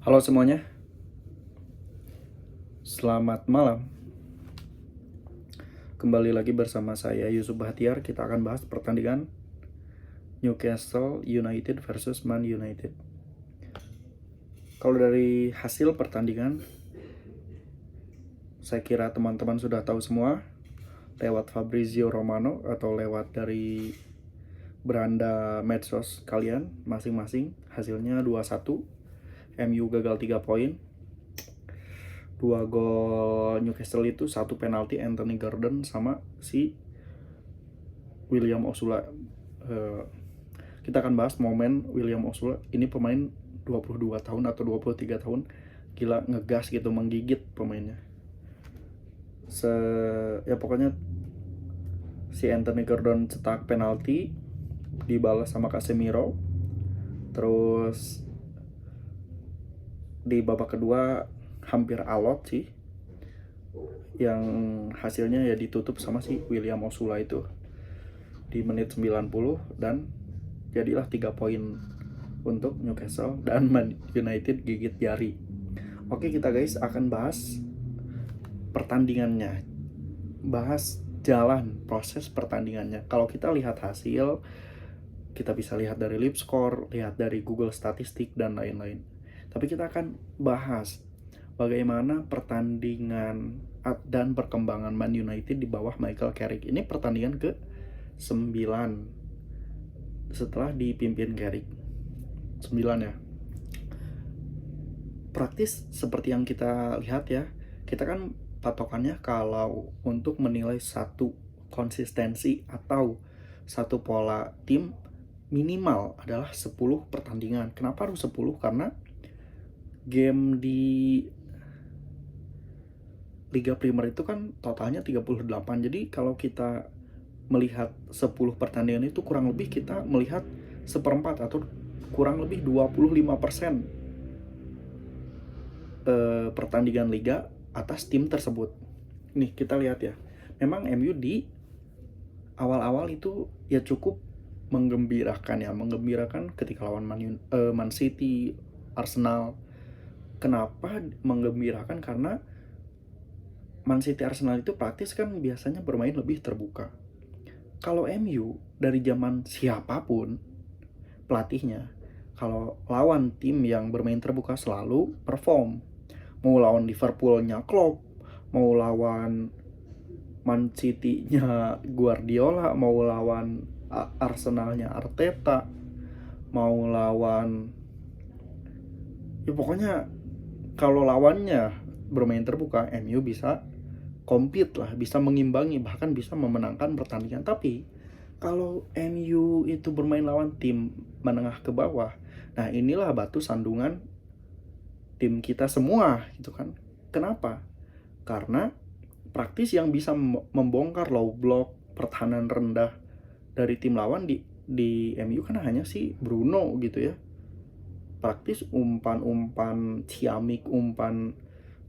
Halo semuanya, selamat malam. Kembali lagi bersama saya Yusuf Bahtiar. Kita akan bahas pertandingan Newcastle United versus Man United. Kalau dari hasil pertandingan, saya kira teman-teman sudah tahu semua lewat Fabrizio Romano atau lewat dari beranda medsos kalian masing-masing. Hasilnya 2-1, MU gagal 3 poin. 2 gol Newcastle itu, 1 penalti Anthony Gordon sama si William Osula. Kita akan bahas momen William Osula. Ini pemain 22 tahun atau 23 tahun, gila ngegas gitu, menggigit pemainnya. Ya pokoknya si Anthony Gordon cetak penalti, dibalas sama Casemiro. Terus di babak kedua hampir alot sih, yang hasilnya ya ditutup sama si William Osula itu di menit 90, dan jadilah 3 poin untuk Newcastle dan Man United gigit jari. Oke, kita guys akan bahas pertandingannya, bahas jalan proses pertandingannya. Kalau kita lihat hasil, kita bisa lihat dari live score, lihat dari Google statistik dan lain-lain. Tapi kita akan bahas bagaimana pertandingan dan perkembangan Man United di bawah Michael Carrick. Ini pertandingan ke-9 setelah dipimpin Carrick. 9 ya. Praktis seperti yang kita lihat ya, kita kan patokannya kalau untuk menilai satu konsistensi atau satu pola tim minimal adalah 10 pertandingan. Kenapa harus 10? Karena game di Liga Primer itu kan totalnya 38. Jadi kalau kita melihat 10 pertandingan itu, kurang lebih kita melihat seperempat atau kurang lebih 25% pertandingan liga atas tim tersebut. Nih kita lihat ya, memang MU di awal-awal itu ya cukup menggembirakan ketika lawan Man City, Arsenal. Kenapa menggembirakan? Karena Man City, Arsenal itu praktis kan biasanya bermain lebih terbuka. Kalau MU dari zaman siapapun pelatihnya, kalau lawan tim yang bermain terbuka selalu perform. Mau lawan Liverpoolnya Klopp, mau lawan Man City-nya Guardiola, mau lawan Arsenalnya Arteta, mau lawan, ya pokoknya kalau lawannya bermain terbuka, MU bisa compete lah, bisa mengimbangi, bahkan bisa memenangkan pertandingan. Tapi kalau MU itu bermain lawan tim menengah ke bawah, nah inilah batu sandungan tim kita semua gitu kan. Kenapa? Karena praktis yang bisa membongkar low block, pertahanan rendah dari tim lawan di MU kan hanya si Bruno gitu ya. Praktis umpan-umpan ciamik, umpan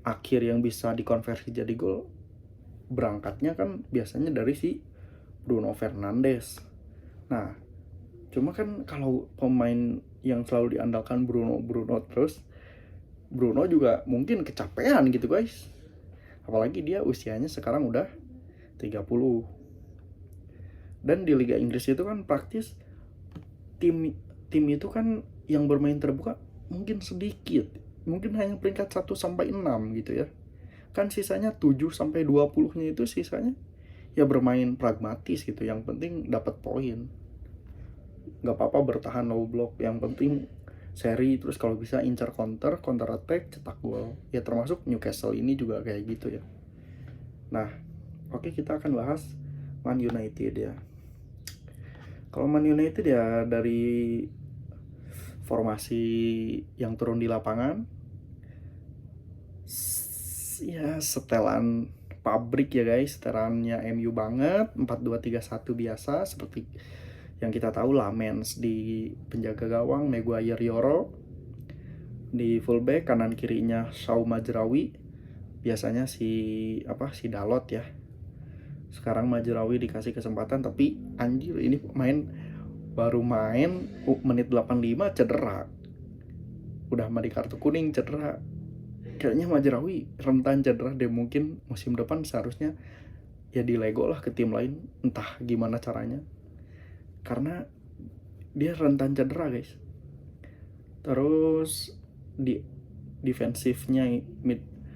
akhir yang bisa dikonversi jadi gol, berangkatnya kan biasanya dari si Bruno Fernandes. Nah, cuma kan kalau pemain yang selalu diandalkan Bruno terus, Bruno juga mungkin kecapean gitu guys. Apalagi dia usianya sekarang udah 30. Dan di Liga Inggris itu kan praktis tim itu kan yang bermain terbuka mungkin sedikit. Mungkin hanya peringkat 1 sampai 6 gitu ya. Kan sisanya 7 sampai 20-nya itu sisanya ya bermain pragmatis gitu. Yang penting dapat poin. Gak apa-apa bertahan low block, yang penting seri, terus kalau bisa incar counter attack, cetak gol. Ya termasuk Newcastle ini juga kayak gitu ya. Nah, oke, kita akan bahas Man United ya. Kalau Man United ya dari formasi yang turun di lapangan, ya setelan pabrik ya guys, setelannya MU banget, 4-2-3-1 biasa seperti yang kita tahu. Lamens di penjaga gawang, Maguire, Yoro di fullback, kanan kirinya Shaw, Majraoui, biasanya si Dalot ya. Sekarang Majraoui dikasih kesempatan, tapi anjir ini baru main menit 85 cedera. udah mah di kartu kuning cedera. Kayaknya Mazraoui rentan cedera deh, mungkin musim depan seharusnya ya dilego lah ke tim lain, entah gimana caranya. Karena dia rentan cedera guys. Terus di defensifnya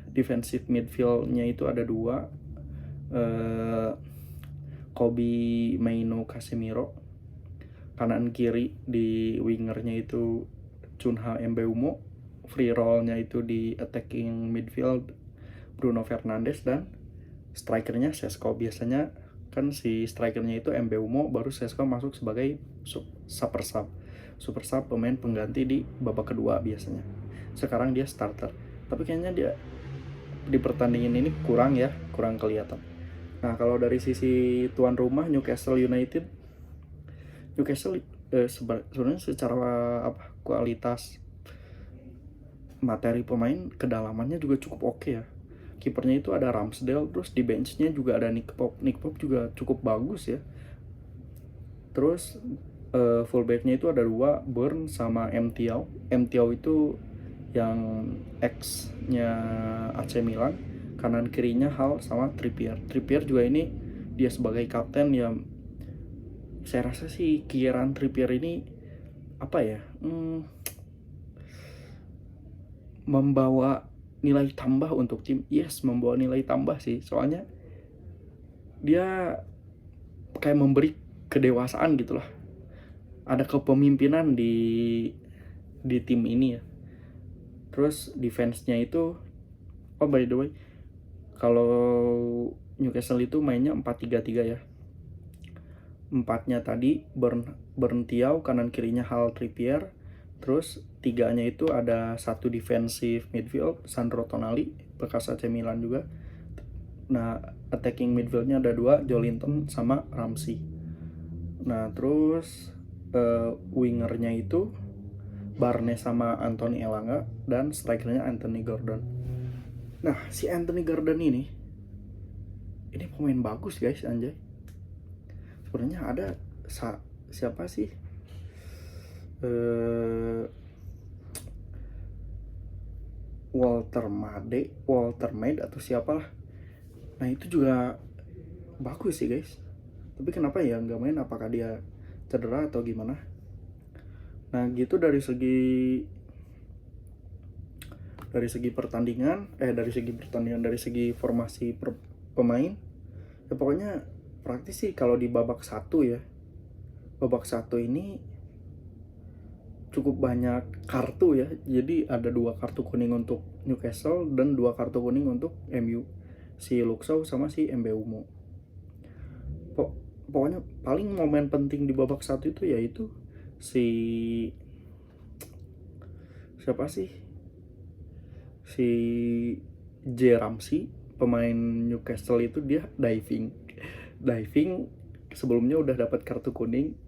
defensive midfieldnya itu ada dua, Kobbie Mainoo Casemiro, kanan kiri di wingernya itu Cunha Mbeumo, free rollnya itu di attacking midfield Bruno Fernandes, dan strikernya Sesko. Biasanya kan si strikernya itu Mbeumo, baru Sesko masuk sebagai super sub pemain pengganti di babak kedua biasanya. Sekarang dia starter, tapi kayaknya dia di pertandingan ini kurang kelihatan. Nah, kalau dari sisi tuan rumah Newcastle sebenarnya secara kualitas materi pemain, kedalamannya juga cukup oke ya. Kipernya itu ada Ramsdale, terus di benchnya juga ada Nick Pope juga cukup bagus ya. Terus fullbacknya itu ada dua, Burn sama Mtiau itu yang ex-nya AC Milan, kanan kirinya Hall sama Trippier juga ini dia sebagai kapten ya. Saya rasa sih Kieran Trippier ini membawa nilai tambah untuk tim. Membawa nilai tambah sih, soalnya dia kayak memberi kedewasaan gitu lah, ada kepemimpinan di tim ini ya. Terus defense-nya itu, by the way, kalau Newcastle itu mainnya 4-3-3 ya. Empatnya tadi Berntiau, kanan kirinya Hall, Trippier. Terus tiganya itu ada satu defensive midfield Sandro Tonali, bekas AC Milan juga. Nah, attacking midfieldnya ada dua, Joelinton sama Ramsey. Nah, terus wingernya itu Barnes sama Anthony Elanga, dan strikernya Anthony Gordon. Nah, si Anthony Gordon ini pemain bagus guys, anjay. Sebenarnya ada siapa sih? Walter Maid atau siapalah. Nah, itu juga bagus sih guys. Tapi kenapa ya nggak main? Apakah dia cedera atau gimana? Nah, gitu dari segi pertandingan, dari segi formasi pemain. Ya pokoknya praktis sih kalau di babak satu ini cukup banyak kartu ya. Jadi ada 2 kartu kuning untuk Newcastle dan 2 kartu kuning untuk MU, si Luke Shaw sama si Mbeumo. Pokoknya paling momen penting di babak satu itu yaitu si J. Ramsey, pemain Newcastle itu, dia diving sebelumnya udah dapat kartu kuning,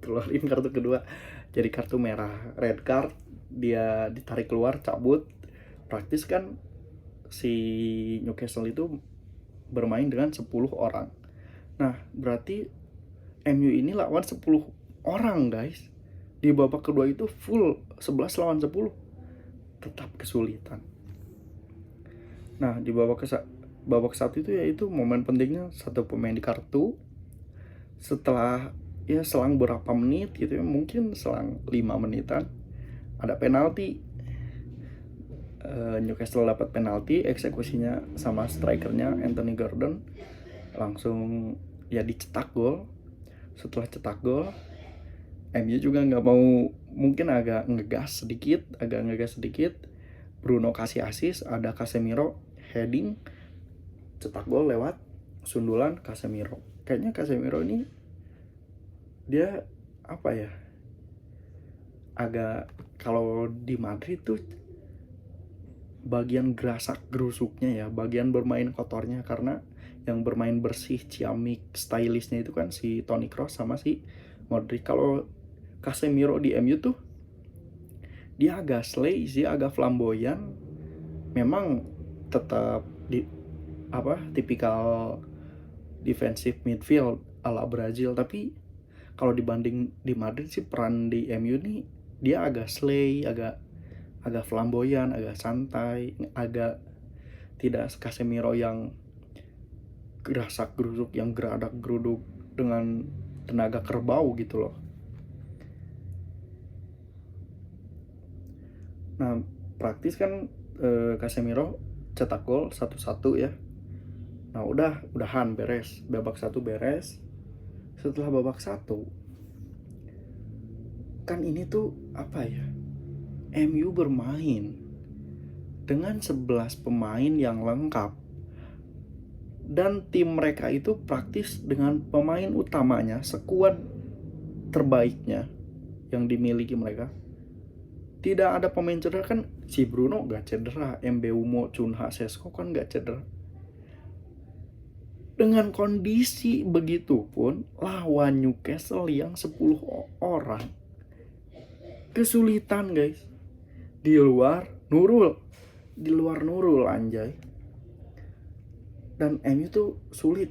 keluarin kartu kedua jadi kartu merah, red card, dia ditarik keluar, cabut. Praktis kan si Newcastle itu bermain dengan 10 orang. Nah, berarti MU ini lawan 10 orang guys. Di babak kedua itu full 11 lawan 10. Tetap kesulitan. Nah, di babak satu itu yaitu momen pentingnya satu pemain di kartu. Setelah selang berapa menit gitu ya, mungkin selang 5 menitan ada penalti. Newcastle dapat penalti, eksekusinya sama strikernya Anthony Gordon, langsung ya dicetak gol. Setelah cetak gol, MU juga nggak mau, mungkin agak ngegas sedikit. Bruno kasih assist, ada Casemiro heading, cetak gol lewat sundulan Casemiro. Kayaknya Casemiro ini dia agak, kalau di Madrid tuh bagian gerasak gerusuknya ya, bagian bermain kotornya, karena yang bermain bersih, ciamik, stylishnya itu kan si Toni Kroos sama si Modric. Kalau Casemiro di MU tuh dia agak lazy, agak flamboyan. Memang tetap tipikal defensive midfield ala Brazil, tapi kalau dibanding di Madrid sih, peran di MU nih dia agak slay, agak agak flamboyan, agak santai, agak tidak Casemiro yang gerasak gerusuk, yang geradak geruduk dengan tenaga kerbau gitu loh. Nah, praktis kan Casemiro cetak gol 1-1 ya. Nah, udahan beres, babak 1 beres. Setelah babak 1 kan ini tuh apa ya? MU bermain dengan 11 pemain yang lengkap. Dan tim mereka itu praktis dengan pemain utamanya, skuad terbaiknya yang dimiliki mereka. Tidak ada pemain cedera, kan si Bruno gak cedera, Mbeumo, Cunha, Sesko kan gak cedera. Dengan kondisi begitu pun lawan Newcastle yang 10 orang kesulitan guys. Di luar Nurul anjay. Dan MU tuh sulit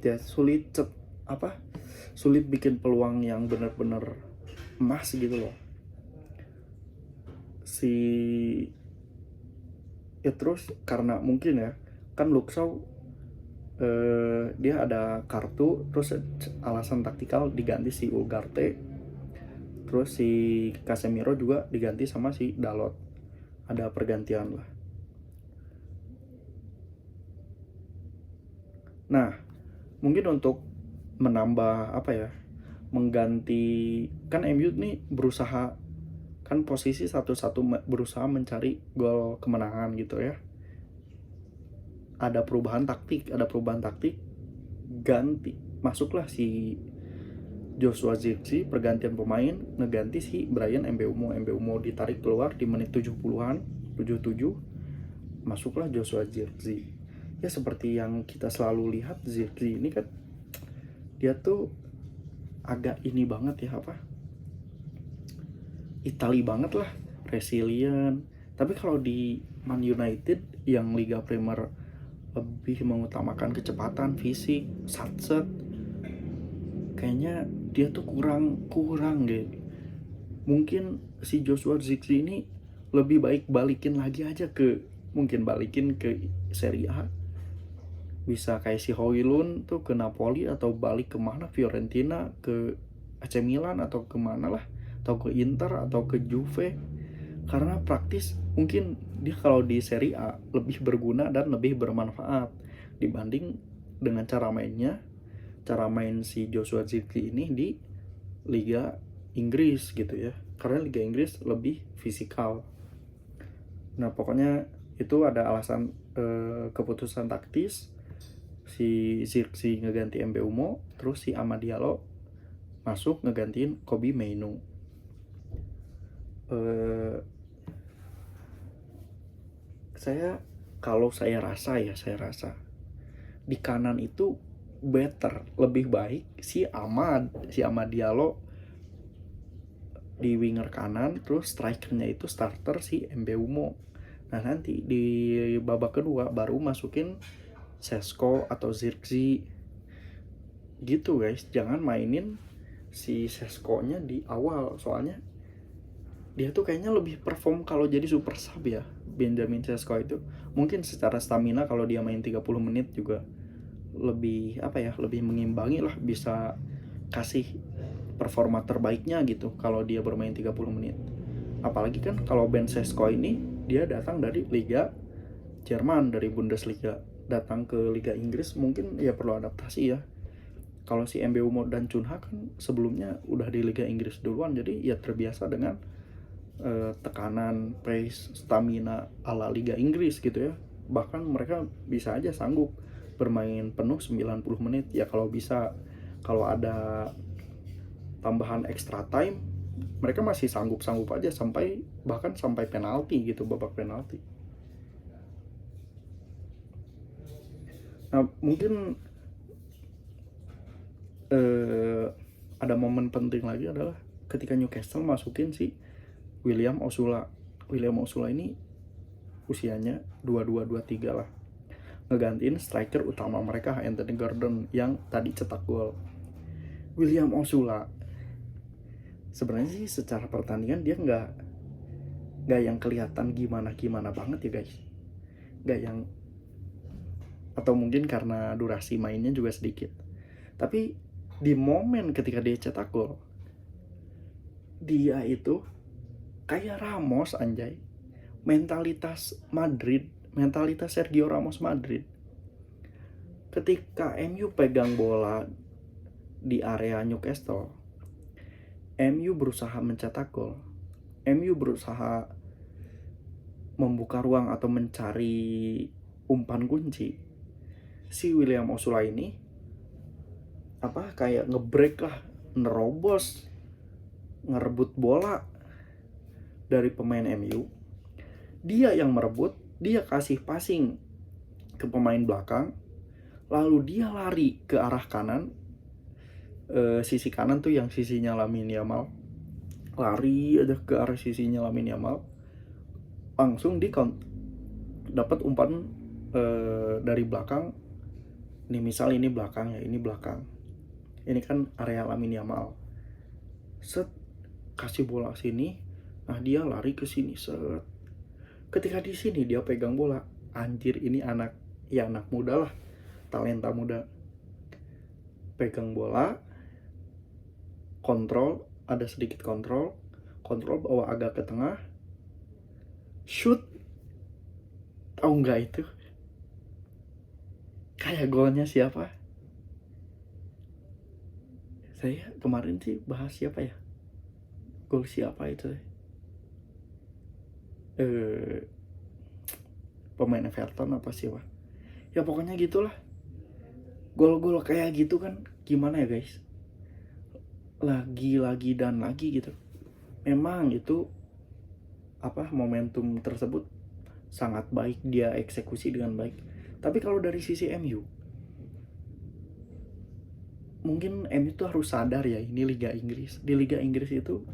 bikin peluang yang benar-benar emas gitu loh. Terus karena mungkin ya kan Luke Shaw dia ada kartu, terus alasan taktikal diganti si Ugarte, terus si Casemiro juga diganti sama si Dalot, ada pergantian lah. Nah, mungkin untuk menambah mengganti, kan MU nih berusaha, kan posisi 1-1 berusaha mencari gol kemenangan gitu ya. Ada perubahan taktik, masuklah si Joshua Zirkzee, pergantian pemain, ngeganti si Bryan Mbeumo ditarik keluar di menit 70-an, 77, masuklah Joshua Zirkzee. Ya seperti yang kita selalu lihat, Zirkzee ini kan dia tuh agak ini banget ya, Itali banget lah, resilient. Tapi kalau di Man United yang Liga Premier lebih mengutamakan kecepatan, fisik, satset, kayaknya dia tuh kurang gitu. Mungkin si Joshua Zirkzee ini lebih baik balikin ke Serie A. Bisa kayak si Højlund tuh ke Napoli, atau balik kemana, Fiorentina, ke AC Milan, atau kemana lah, atau ke Inter, atau ke Juve. Karena praktis mungkin dia kalau di Serie A lebih berguna dan lebih bermanfaat dibanding dengan cara main si Joshua Zirkzee ini di Liga Inggris gitu ya. Karena Liga Inggris lebih fisikal. Nah, pokoknya itu ada alasan keputusan taktis. Si Zirkzee ngeganti Mbeumo, terus si Amad Diallo masuk ngegantiin Kobbie Mainoo. Saya rasa di kanan itu lebih baik si Amad Diallo di winger kanan, terus strikernya itu starter si Mbeumo. Nah, nanti di babak kedua baru masukin Sesko atau Zirkzee gitu guys. Jangan mainin si Sesko-nya di awal, soalnya dia tuh kayaknya lebih perform kalau jadi super sub ya, Benjamin Sesko itu. Mungkin secara stamina kalau dia main 30 menit juga lebih lebih mengimbangi lah, bisa kasih performa terbaiknya gitu kalau dia bermain 30 menit. Apalagi kan kalau Ben Sesko ini dia datang dari Liga Jerman, dari Bundesliga, datang ke Liga Inggris, mungkin ya perlu adaptasi ya. Kalau si Mbeumo dan Cunha kan sebelumnya udah di Liga Inggris duluan, jadi ya terbiasa dengan tekanan, pace, stamina ala Liga Inggris gitu ya. Bahkan mereka bisa aja sanggup bermain penuh 90 menit ya, kalau kalau ada tambahan extra time mereka masih sanggup aja bahkan sampai penalti gitu, babak penalti. Nah, mungkin ada momen penting lagi adalah ketika Newcastle masukin si William Osula ini usianya 22-23 lah, ngegantiin striker utama mereka Anthony Gordon yang tadi cetak gol. William Osula sebenarnya sih secara pertandingan dia nggak Nggak yang kelihatan gimana-gimana banget ya guys. Nggak yang, atau mungkin karena durasi mainnya juga sedikit. Tapi di momen ketika dia cetak gol, dia itu kayak Ramos anjay. Mentalitas Madrid, mentalitas Sergio Ramos Madrid. Ketika MU pegang bola di area Newcastle, MU berusaha mencetak gol, MU berusaha membuka ruang atau mencari umpan kunci. Si William Osula ini kayak ngebreak lah, nerobos, ngerebut bola dari pemain MU. Dia yang merebut, dia kasih passing ke pemain belakang, lalu dia lari ke arah kanan, sisi kanan tuh yang sisinya Lamine Yamal, lari aja ke arah sisinya Lamine Yamal, langsung dapat umpan dari belakang. Nih misal ini belakang ya, ini belakang, ini kan area Lamine Yamal, set, kasih bola sini, nah dia lari ke sini, set. Ketika di sini dia pegang bola, anjir ini anak muda lah, talenta muda. Pegang bola, kontrol, ada sedikit kontrol bawa agak ke tengah, shoot. Tahu nggak itu? Kayak golnya siapa? Saya kemarin sih bahas siapa ya? Gol siapa itu? Pemain Everton apa sih, Pak? Ya pokoknya gitulah. Gol-gol kayak gitu kan gimana ya guys? Lagi dan lagi gitu. Memang itu momentum tersebut sangat baik, dia eksekusi dengan baik. Tapi kalau dari sisi MU, mungkin MU tuh harus sadar ya, ini Liga Inggris. Di Liga Inggris itu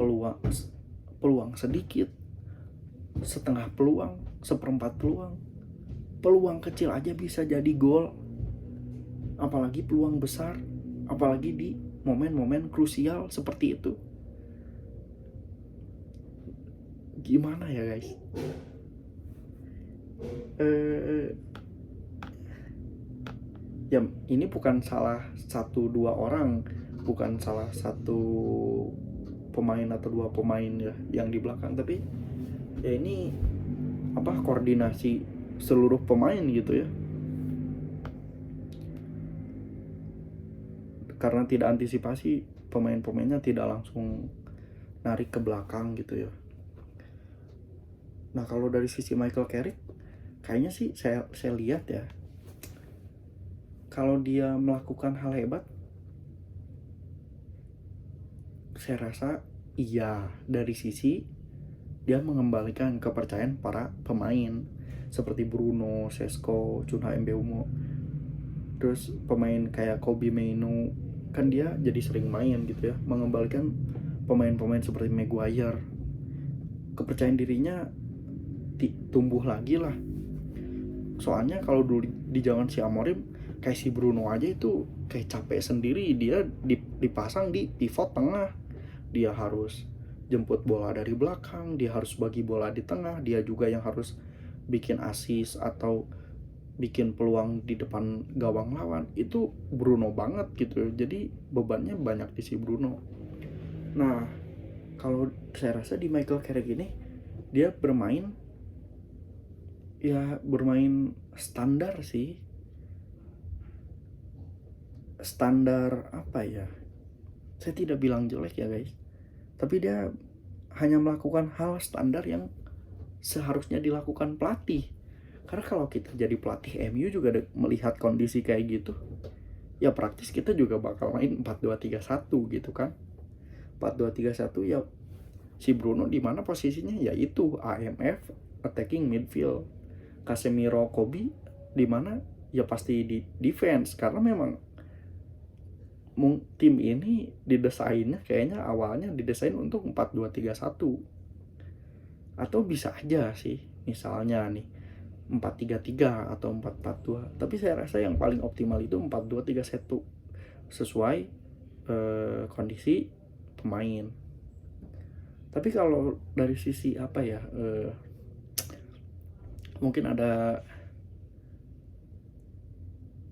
peluang sedikit, setengah peluang, seperempat peluang kecil aja bisa jadi gol, apalagi peluang besar, apalagi di momen-momen krusial seperti itu. Gimana ya guys? Ya ini bukan salah 1-2 orang, bukan salah satu pemain atau 2 pemain ya yang di belakang, tapi ya ini koordinasi seluruh pemain gitu ya. Karena tidak antisipasi, pemain-pemainnya tidak langsung narik ke belakang gitu ya. Nah kalau dari sisi Michael Carrick, kayaknya sih saya lihat ya, kalau dia melakukan hal hebat, saya rasa iya, dari sisi dia mengembalikan kepercayaan para pemain seperti Bruno, Sesko, Cunha Mbeumo. Terus pemain kayak Kobbie Mainoo kan dia jadi sering main gitu ya, mengembalikan pemain-pemain seperti Maguire. Kepercayaan dirinya tumbuh lagi lah. Soalnya kalau dulu di zaman si Amorim, kayak si Bruno aja itu kayak capek sendiri, dia dipasang di pivot tengah, dia harus jemput bola dari belakang, dia harus bagi bola di tengah, dia juga yang harus bikin assist atau bikin peluang di depan gawang lawan. Itu Bruno banget gitu, jadi bebannya banyak di si Bruno. Nah kalau saya rasa di Michael Carrick ini, dia bermain standar sih, standar saya tidak bilang jelek ya guys, tapi dia hanya melakukan hal standar yang seharusnya dilakukan pelatih. Karena kalau kita jadi pelatih MU juga melihat kondisi kayak gitu, ya praktis kita juga bakal main 4-2-3-1 gitu kan. 4-2-3-1 ya, si Bruno di mana posisinya, yaitu AMF, attacking midfield. Casemiro, Kobbie di mana ya pasti di defense, karena memang tim ini didesainnya kayaknya awalnya didesain untuk 4-2-3-1. Atau bisa aja sih misalnya nih 4-3-3 atau 4-4-2, tapi saya rasa yang paling optimal itu 4-2-3-1 sesuai kondisi pemain. Tapi kalau dari sisi apa ya, mungkin ada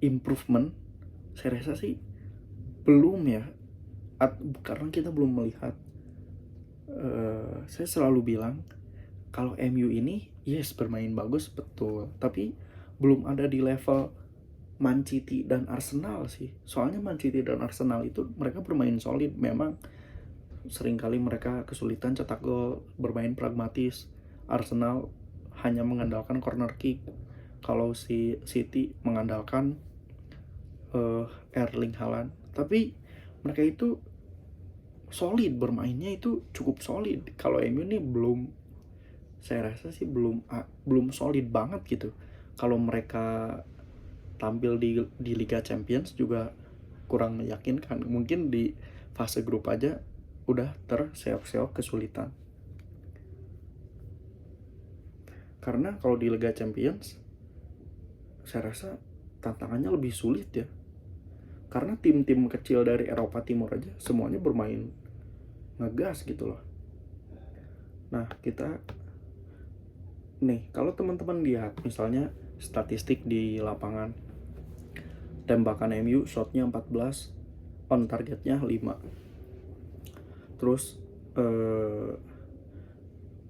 improvement, saya rasa sih belum ya, karena kita belum melihat. Saya selalu bilang kalau MU ini yes bermain bagus betul, tapi belum ada di level Man City dan Arsenal sih. Soalnya Man City dan Arsenal itu mereka bermain solid, memang seringkali mereka kesulitan cetak gol, bermain pragmatis. Arsenal hanya mengandalkan corner kick, kalau si City mengandalkan Erling Haaland. Tapi mereka itu solid, bermainnya itu cukup solid. Kalau MU ini belum, saya rasa sih belum solid banget gitu. Kalau mereka tampil di Liga Champions juga kurang meyakinkan. Mungkin di fase grup aja udah terseok-seok kesulitan. Karena kalau di Liga Champions saya rasa tantangannya lebih sulit ya. Karena tim-tim kecil dari Eropa Timur aja semuanya bermain ngegas gitu loh. Nah, kita nih, kalau teman-teman lihat misalnya statistik di lapangan, tembakan MU shotnya 14, on targetnya 5. Terus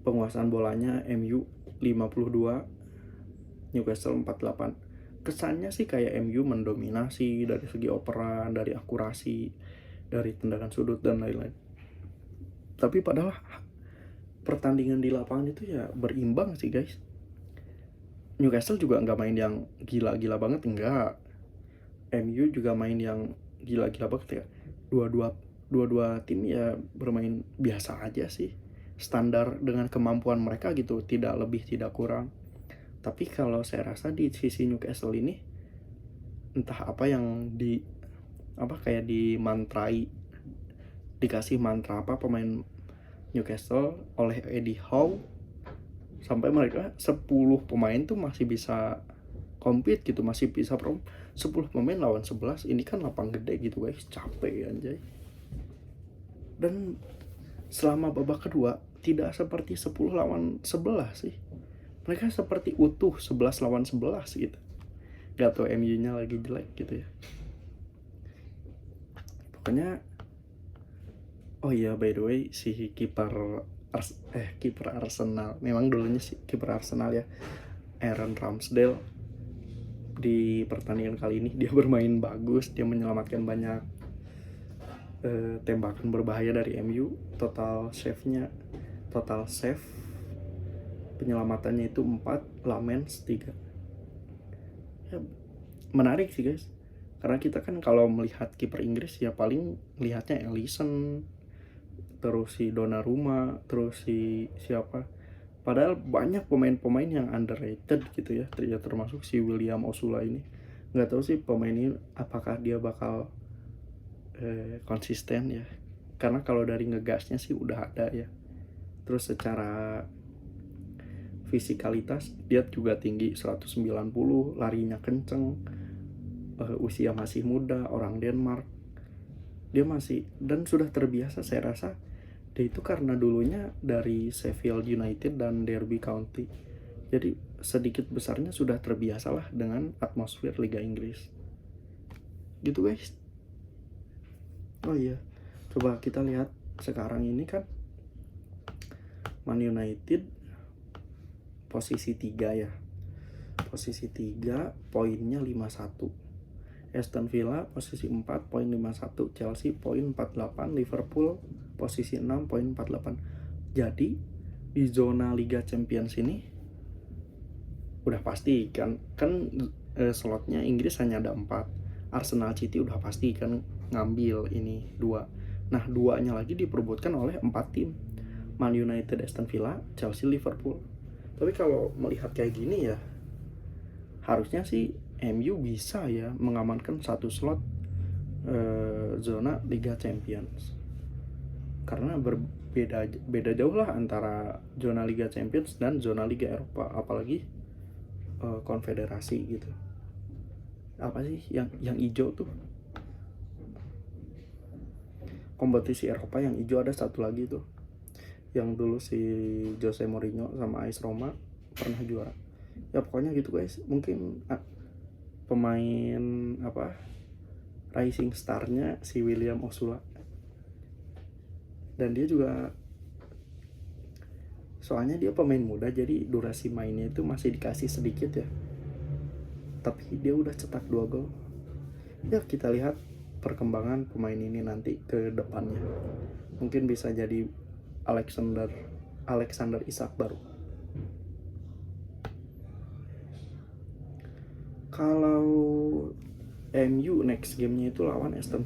penguasaan bolanya MU 52, Newcastle 48. Kesannya sih kayak MU mendominasi dari segi operan, dari akurasi, dari tendangan sudut dan lain-lain. Tapi padahal pertandingan di lapangan itu ya berimbang sih guys. Newcastle juga nggak main yang gila-gila banget, enggak. MU juga main yang gila-gila banget ya. Dua-dua tim ya bermain biasa aja sih, standar dengan kemampuan mereka gitu, tidak lebih tidak kurang. Tapi kalau saya rasa di sisi Newcastle ini entah apa yang kayak dimantrai, dikasih mantra apa pemain Newcastle oleh Eddie Howe, sampai mereka 10 pemain tuh masih bisa compete gitu, masih bisa 10 pemain lawan 11. Ini kan lapang gede gitu guys, capek anjay. Dan selama babak kedua tidak seperti 10 lawan 11 sih, mereka seperti utuh 11 lawan 11 gitu. Gak tau MU-nya lagi jelek gitu ya. Pokoknya, oh iya by the way, si kiper Arsenal, memang dulunya si kiper Arsenal ya, Aaron Ramsdale, di pertandingan kali ini dia bermain bagus, dia menyelamatkan banyak tembakan berbahaya dari MU. Total save penyelamatannya itu 4, Lamens 3. Ya, menarik sih guys, karena kita kan kalau melihat kiper Inggris ya paling lihatnya Alisson, terus si Donnarumma, terus si siapa, padahal banyak pemain-pemain yang underrated gitu ya, termasuk si William Osula ini. Nggak tahu sih pemain ini apakah dia bakal konsisten ya, karena kalau dari ngegasnya sih udah ada ya. Terus secara fisikalitas dia juga tinggi, 190, larinya kenceng, usia masih muda, orang Denmark. Dia masih, dan sudah terbiasa, saya rasa dia itu karena dulunya dari Sheffield United dan Derby County, jadi sedikit besarnya sudah terbiasa lah dengan atmosfer Liga Inggris gitu guys. Oh iya, coba kita lihat sekarang ini kan Man United posisi 3 ya, posisi 3 poinnya 51. Aston Villa posisi 4 poin 51, Chelsea poin 48, Liverpool posisi 6 poin 48. Jadi di zona Liga Champions ini udah pasti kan slotnya Inggris hanya ada 4. Arsenal City udah pasti kan ngambil ini 2. Nah 2-nya lagi diperebutkan oleh 4 tim, Man United, Aston Villa, Chelsea, Liverpool. Tapi kalau melihat kayak gini ya, harusnya sih MU bisa ya mengamankan 1 slot zona Liga Champions, karena beda jauh lah antara zona Liga Champions dan zona Liga Eropa, apalagi konfederasi gitu. Apa sih yang hijau tuh, kompetisi Eropa yang hijau ada satu lagi tuh yang dulu si Jose Mourinho sama AS Roma pernah juara. Ya pokoknya gitu guys, mungkin pemain apa rising starnya si William Osula, dan dia juga soalnya dia pemain muda jadi durasi mainnya itu masih dikasih sedikit ya, tapi dia udah cetak 2 gol. Ya kita lihat perkembangan pemain ini nanti ke depannya, mungkin bisa jadi Alexander Isak baru. Kalau MU next gamenya itu lawan Aston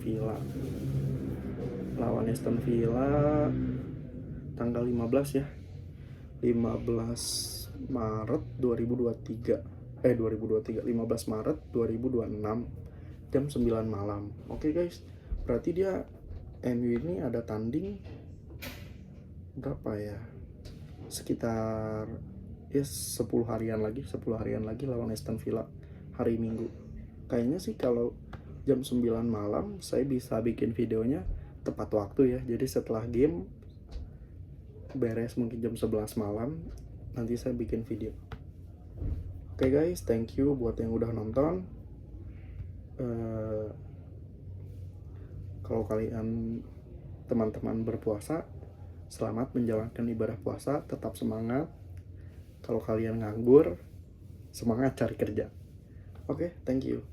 Villa tanggal 15 ya, 15 Maret 2023 15 Maret 2026 jam 9 malam. Oke guys, berarti dia MU ini ada tanding berapa ya, sekitar ya 10 harian lagi lawan Aston Villa hari Minggu. Kayaknya sih kalau jam 9 malam saya bisa bikin videonya tepat waktu ya, jadi setelah game beres mungkin jam 11 malam nanti saya bikin video. Oke guys, thank you buat yang udah nonton. Kalau kalian teman-teman berpuasa, selamat menjalankan ibadah puasa, tetap semangat. Kalau kalian nganggur, semangat cari kerja. Oke, thank you.